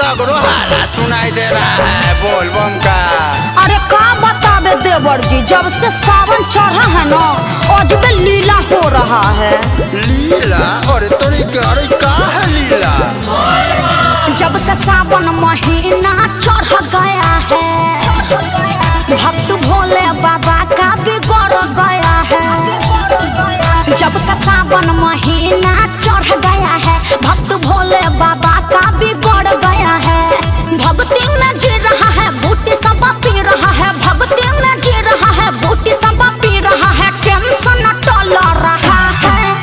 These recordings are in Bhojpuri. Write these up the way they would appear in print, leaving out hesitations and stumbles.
सगरो हाला सुनाई दे रहा है बोल बम का। अरे का बतावे देवर जी, जब से सावन चढ़ा है ना अजबे लीला हो रहा है। लीला? अरे तोरी अरे का है लीला? जब से सावन महीना चढ़ गया है भक्त भोले बाबा का बिगड़ गया है। जब से सावन महीना चढ़ गया है भक्त भोले बाबा का बिगड़ गया है। भक्ति में जी रहा है बूटी सब पी रहा है, भक्ति में जी रहा है बूटी सब पी रहा है, टेंशन टल रहा है।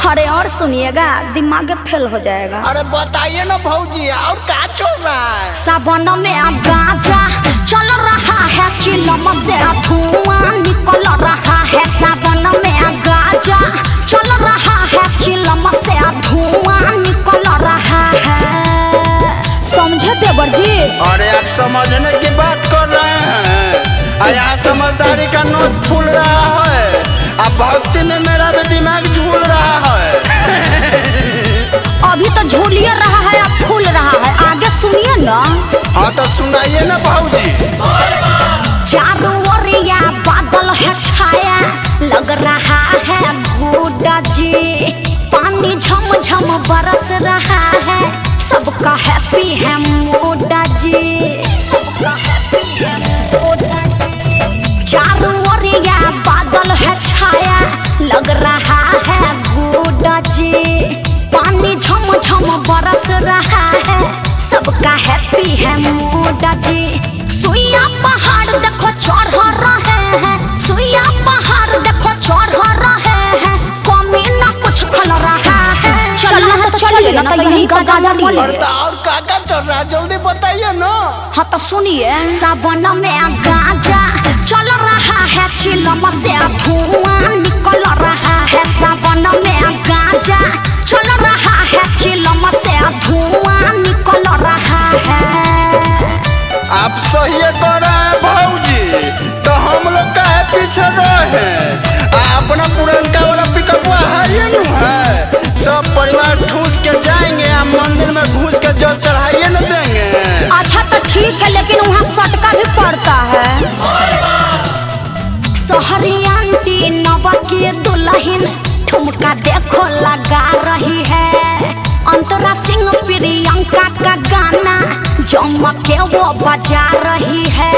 अरे और सुनिएगा दिमाग फेल हो जाएगा। अरे बताइए ना भौजी और क्या चल रहा है? सावन में गांजा चल रहा है, चिलम से धुआं निकल रहा है। सावन में गांजा चल रहा है, चिलम से धुआं निकल रहा है। समझे देवर जी? अरे आप समझने की बात कर रहे हैं, यहाँ समझदारी का नोस फूल रहा है। अब भक्ति में मेरा भी दिमाग झूल रहा है। अभी तो झूलिए रहा है अब फूल रहा है, आगे सुनिए ना। हाँ तो सुनाइए ना भौजी। चारों ओरिया बादल है छाया, लग रहा है गुड्डा जी। पानी झम झम बरस रहा है, सबका हैप्पी है मोडा जी। चारों ओरिया बादल है छाया, लग रहा है गुड्डा जी। पानी झम झम बरस रहा है, सबका हैप्पी है मोडा जी। सुइया पहाड़ देखो चढ़ रहे हैं, सुइया पहाड़ देखो चढ़ रहे हैं, कमी ना कुछ खल रहा है। चलना है तो चलिए ना, तो यही का गाजा ले। और का चल रहा है जल्दी बताइए ना। हाँ तो सुनिए, सावन में गांजा चल रहा है, चिलम से धुआं निकल रहा है। सावन में गांजा चल रहा है, चिलम से धुआं निकल रहा है। आप सही कर रहे हैं भौजी, तो हम लोग का है पीछे रहे। अपना पुरनका वाला पिकअप है, सब परिवार ठूस के जाएंगे, आप मंदिर में घुस के जल चढ़ाइए न देंगे। अच्छा तो ठीक है, लेकिन वहाँ सटका भी पड़ता है। शहरी आंटी नवा की दुल्हन ठुमका देखो लगा रही है। अंतरा सिंह प्रियंका का गाना जमक के वो बजा रही है,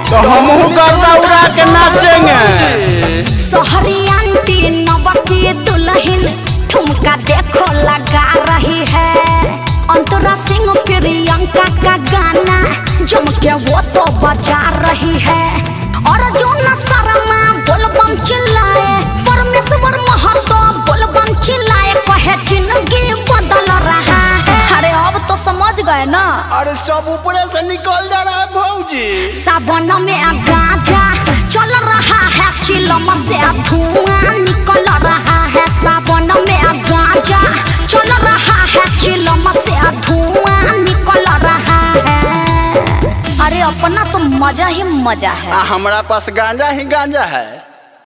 तो हम गर्दा उड़ा के नाचेंगे। शहरी आंटी नवा की दुल्हन ठुमका देखो लगा रही है। अंतरा सिंह प्रियंका का गाना जमक के वो तो बजा रही है। और जो न शर्मा बोलबम चिल्लाए, परमेश्वर महतो बोलबम चिल्लाए, कहे जिंदगी बदल रहा है। अरे अब तो समझ गए ना। अरे सब ऊपर से निकल जा रहा है भौजी। सावन में गांजा चल रहा है, चिलम से धुआं निकल रहा है। सावन में गांजा चल रहा है, चिलम से धुआं निकल रहा है। अरे अपना तो मजा ही मजा है। हमारा पास गांजा ही गांजा है।